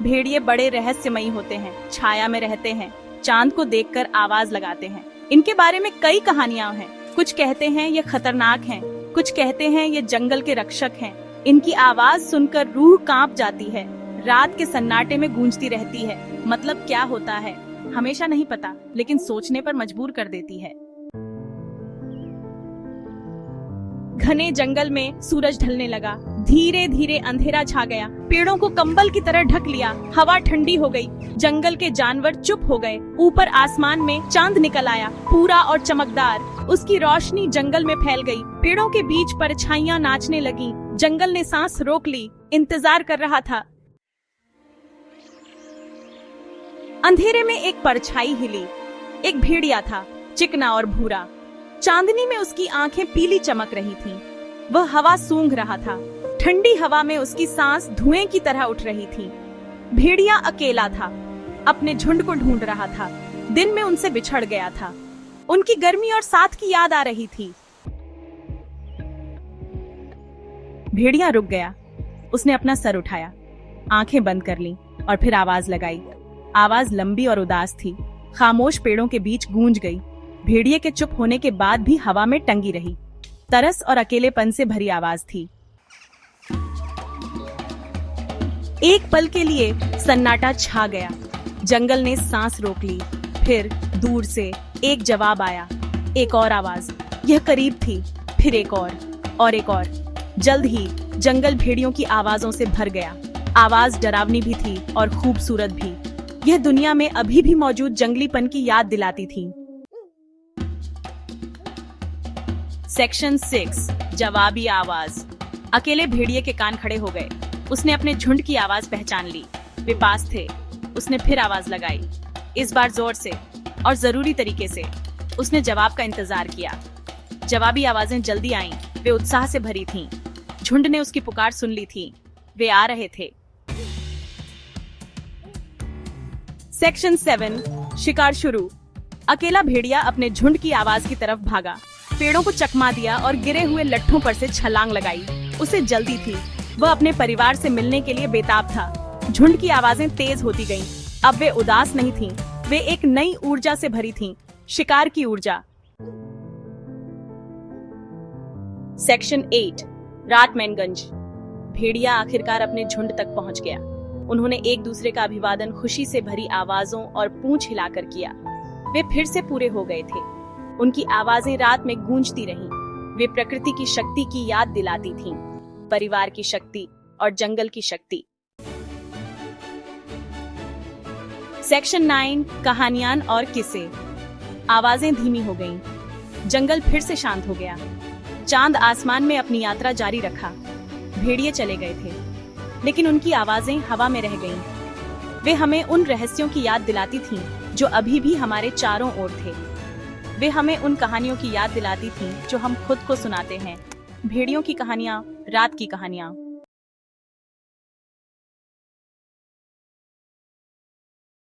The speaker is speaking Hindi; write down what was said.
भेड़िए बड़े रहस्यमयी होते हैं, छाया में रहते हैं, चांद को देखकर आवाज लगाते हैं। इनके बारे में कई कहानियां हैं। कुछ कहते हैं ये खतरनाक हैं, कुछ कहते हैं ये जंगल के रक्षक हैं। इनकी आवाज सुनकर रूह कांप जाती है, रात के सन्नाटे में गूंजती रहती है। मतलब क्या होता है हमेशा नहीं पता, लेकिन सोचने पर मजबूर कर देती है। घने जंगल में सूरज ढलने लगा। धीरे धीरे अंधेरा छा गया, पेड़ों को कंबल की तरह ढक लिया। हवा ठंडी हो गई, जंगल के जानवर चुप हो गए। ऊपर आसमान में चांद निकल आया, पूरा और चमकदार। उसकी रोशनी जंगल में फैल गई। पेड़ों के बीच परछाइयां नाचने लगी। जंगल ने सांस रोक ली, इंतजार कर रहा था। अंधेरे में एक परछाई हिली। एक भेड़िया था, चिकना और भूरा। चांदनी में उसकी आंखें पीली चमक रही थीं। वह हवा सूंघ रहा था। ठंडी हवा में उसकी सांस धुएं की तरह उठ रही थी। भेड़िया अकेला था, अपने झुंड को ढूंढ रहा था। दिन में उनसे बिछड़ गया था। उनकी गर्मी और साथ की याद आ रही थी। भेड़िया रुक गया। उसने अपना सर उठाया, आंखें बंद कर लीं और फिर आवाज लगाई। आवाज लंबी और उदास थी, खामोश पेड़ों के बीच गूंज गई। भेड़िए के चुप होने के बाद भी हवा में टंगी रही। तरस और अकेलेपन से भरी आवाज थी। एक पल के लिए सन्नाटा छा गया। जंगल ने सांस रोक ली। फिर दूर से एक जवाब आया, एक और आवाज। यह करीब थी, फिर एक और एक और। जल्द ही जंगल भेड़ियों की आवाजों से भर गया। आवाज डरावनी भी थी और खूबसूरत भी। यह दुनिया में अभी भी मौजूद जंगलीपन की याद दिलाती थी। सेक्शन 6, जवाबी आवाज। अकेले भेड़िए के कान खड़े हो गए। उसने अपने झुंड की आवाज पहचान ली। वे पास थे। उसने फिर आवाज लगाई, इस बार जोर से और जरूरी तरीके से। उसने जवाब का इंतजार किया। जवाबी आवाजें जल्दी आईं। वे उत्साह से भरी थीं। झुंड ने उसकी पुकार सुन ली थी। वे आ रहे थे। सेक्शन 7, शिकार शुरू। अकेला भेड़िया अपने झुंड की आवाज की तरफ भागा। पेड़ों को चकमा दिया और गिरे हुए लट्ठों पर से छलांग लगाई। उसे जल्दी थी। वह अपने परिवार से मिलने के लिए बेताब था। झुंड की आवाजें तेज होती गईं। अब वे उदास नहीं थीं। वे एक नई ऊर्जा से भरी थीं, शिकार की ऊर्जा। सेक्शन 8, राटमैनगंज। भेड़िया आखिरकार अपने झुंड तक पहुंच गया। उन्होंने एक दूसरे का अभिवादन खुशी से भरी आवाजों और पूंछ हिलाकर किया। वे फिर से पूरे हो गए थे। उनकी आवाजें रात में गूंजती रहीं। वे प्रकृति की शक्ति की याद दिलाती थीं, परिवार की शक्ति और जंगल की शक्ति। सेक्शन 9, कहानियां और किस्से। आवाजें धीमी हो गईं। जंगल फिर से शांत हो गया। चांद आसमान में अपनी यात्रा जारी रखा। भेड़िए चले गए थे, लेकिन उनकी आवाजें हवा में रह गईं। वे हमें उन रहस्यों की याद दिलाती थीं जो अभी भी हमारे चारों ओर थे। वे हमें उन कहानियों की याद दिलाती थीं जो हम खुद को सुनाते हैं। भेड़ियों की कहानियां, रात की कहानियां।